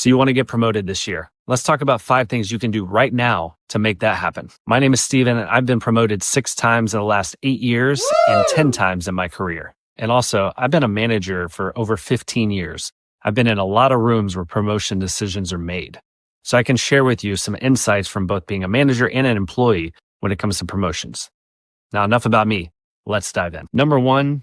So you want to get promoted this year. Let's talk about 5 things you can do right now to make that happen. My name is Steven, and I've been promoted 6 times in the last 8 years and 10 times in my career. And also, I've been a manager for over 15 years. I've been in a lot of rooms where promotion decisions are made. So I can share with you some insights from both being a manager and an employee when it comes to promotions. Now, enough about me. Let's dive in. Number 1,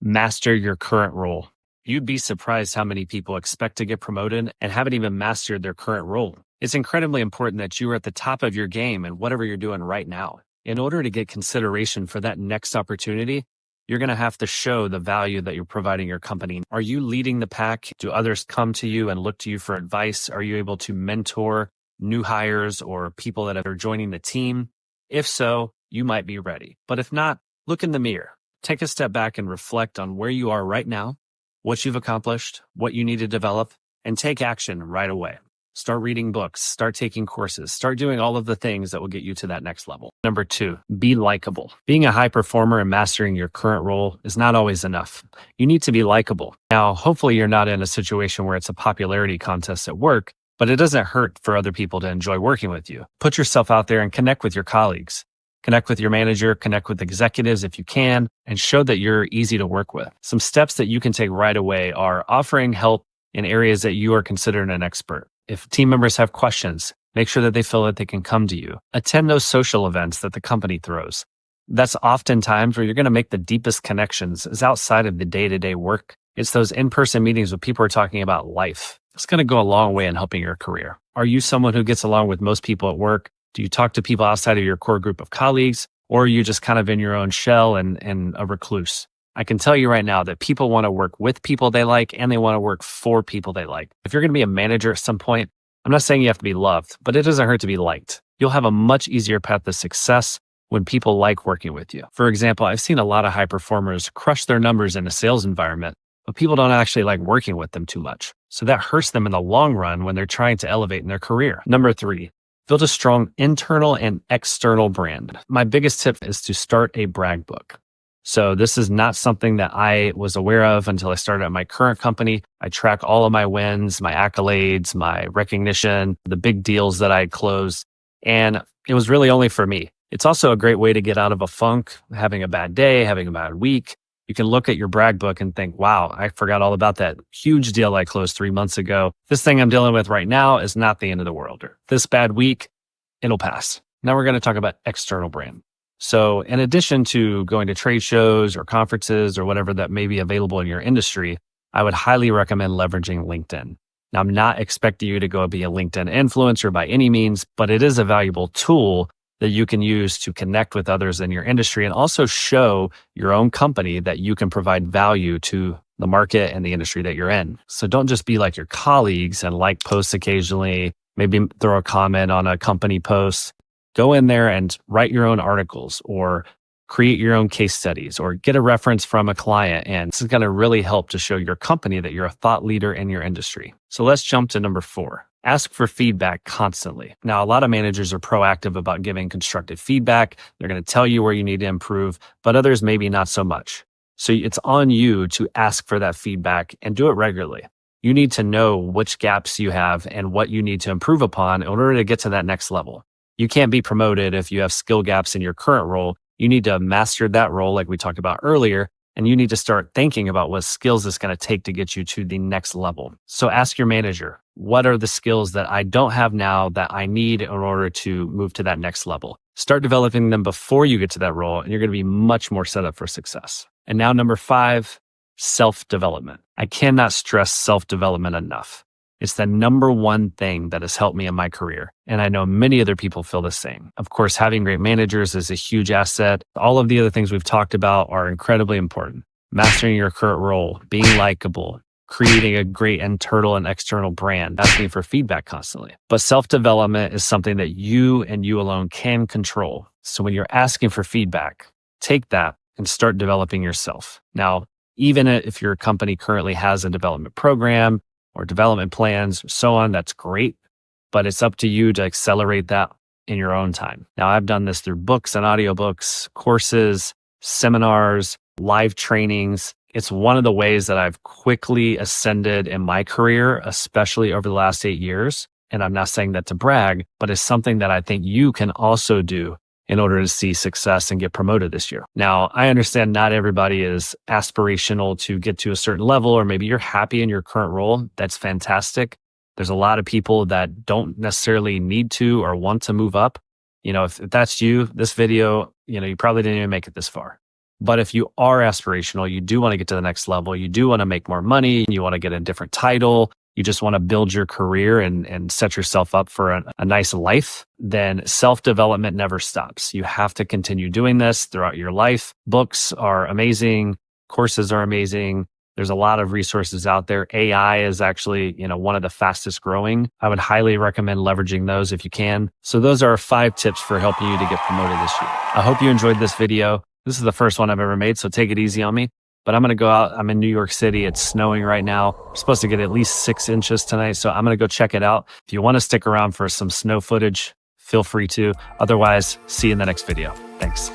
master your current role. You'd be surprised how many people expect to get promoted and haven't even mastered their current role. It's incredibly important that you are at the top of your game in whatever you're doing right now. In order to get consideration for that next opportunity, you're going to have to show the value that you're providing your company. Are you leading the pack? Do others come to you and look to you for advice? Are you able to mentor new hires or people that are joining the team? If so, you might be ready. But if not, look in the mirror. Take a step back and reflect on where you are right now, what you've accomplished, what you need to develop, and take action right away. Start reading books, start taking courses, start doing all of the things that will get you to that next level. Number 2, be likable. Being a high performer and mastering your current role is not always enough. You need to be likable. Now, hopefully you're not in a situation where it's a popularity contest at work, but it doesn't hurt for other people to enjoy working with you. Put yourself out there and connect with your colleagues. Connect with your manager, connect with executives if you can, and show that you're easy to work with. Some steps that you can take right away are offering help in areas that you are considered an expert. If team members have questions, make sure that they feel that they can come to you. Attend those social events that the company throws. That's oftentimes where you're going to make the deepest connections is outside of the day-to-day work. It's those in-person meetings where people are talking about life. It's going to go a long way in helping your career. Are you someone who gets along with most people at work? Do you talk to people outside of your core group of colleagues, or are you just kind of in your own shell and a recluse? I can tell you right now that people want to work with people they like, and they want to work for people they like. If you're going to be a manager at some point, I'm not saying you have to be loved, but it doesn't hurt to be liked. You'll have a much easier path to success when people like working with you. For example, I've seen a lot of high performers crush their numbers in a sales environment, but people don't actually like working with them too much. So that hurts them in the long run when they're trying to elevate in their career. Number 3, build a strong internal and external brand. My biggest tip is to start a brag book. So this is not something that I was aware of until I started at my current company. I track all of my wins, my accolades, my recognition, the big deals that I closed. And it was really only for me. It's also a great way to get out of a funk, having a bad day, having a bad week. You can look at your brag book and think, wow, I forgot all about that huge deal I closed 3 months ago. This thing I'm dealing with right now is not the end of the world. Or this bad week, it'll pass. Now we're going to talk about external brand. So in addition to going to trade shows or conferences or whatever that may be available in your industry, I would highly recommend leveraging LinkedIn. Now, I'm not expecting you to go be a LinkedIn influencer by any means, but it is a valuable tool that you can use to connect with others in your industry and also show your own company that you can provide value to the market and the industry that you're in. So don't just be like your colleagues and like posts occasionally, maybe throw a comment on a company post. Go in there and write your own articles or create your own case studies or get a reference from a client. And this is going to really help to show your company that you're a thought leader in your industry. So let's jump to number 4. Ask for feedback constantly. Now, a lot of managers are proactive about giving constructive feedback. They're going to tell you where you need to improve, but others maybe not so much. So it's on you to ask for that feedback and do it regularly. You need to know which gaps you have and what you need to improve upon in order to get to that next level. You can't be promoted if you have skill gaps in your current role. You need to master that role like we talked about earlier, and you need to start thinking about what skills it's going to take to get you to the next level. So ask your manager, what are the skills that I don't have now that I need in order to move to that next level? Start developing them before you get to that role, and you're going to be much more set up for success. And now number 5, self-development. I cannot stress self-development enough. It's the number one thing that has helped me in my career. And I know many other people feel the same. Of course, having great managers is a huge asset. All of the other things we've talked about are incredibly important. Mastering your current role, being likable, creating a great internal and external brand, asking for feedback constantly. But self-development is something that you and you alone can control. So when you're asking for feedback, take that and start developing yourself. Now, even if your company currently has a development program, or development plans, so on, that's great, but it's up to you to accelerate that in your own time. Now, I've done this through books and audiobooks, courses, seminars, live trainings. It's one of the ways that I've quickly ascended in my career, especially over the last 8 years. And I'm not saying that to brag, but it's something that I think you can also do in order to see success and get promoted this year. Now, I understand not everybody is aspirational to get to a certain level, or maybe you're happy in your current role. That's fantastic. There's a lot of people that don't necessarily need to or want to move up. If that's you, this video, you probably didn't even make it this far. But if you are aspirational, you do want to get to the next level, you do want to make more money, you want to get a different title, you just want to build your career and set yourself up for a nice life, then self-development never stops. You have to continue doing this throughout your life. Books are amazing. Courses are amazing. There's a lot of resources out there. AI is actually, one of the fastest growing. I would highly recommend leveraging those if you can. So those are 5 tips for helping you to get promoted this year. I hope you enjoyed this video. This is the first one I've ever made, so take it easy on me. But I'm going to go out. I'm in New York City. It's snowing right now. We're supposed to get at least 6 inches tonight, so I'm going to go check it out. If you want to stick around for some snow footage, feel free to. Otherwise, see you in the next video. Thanks.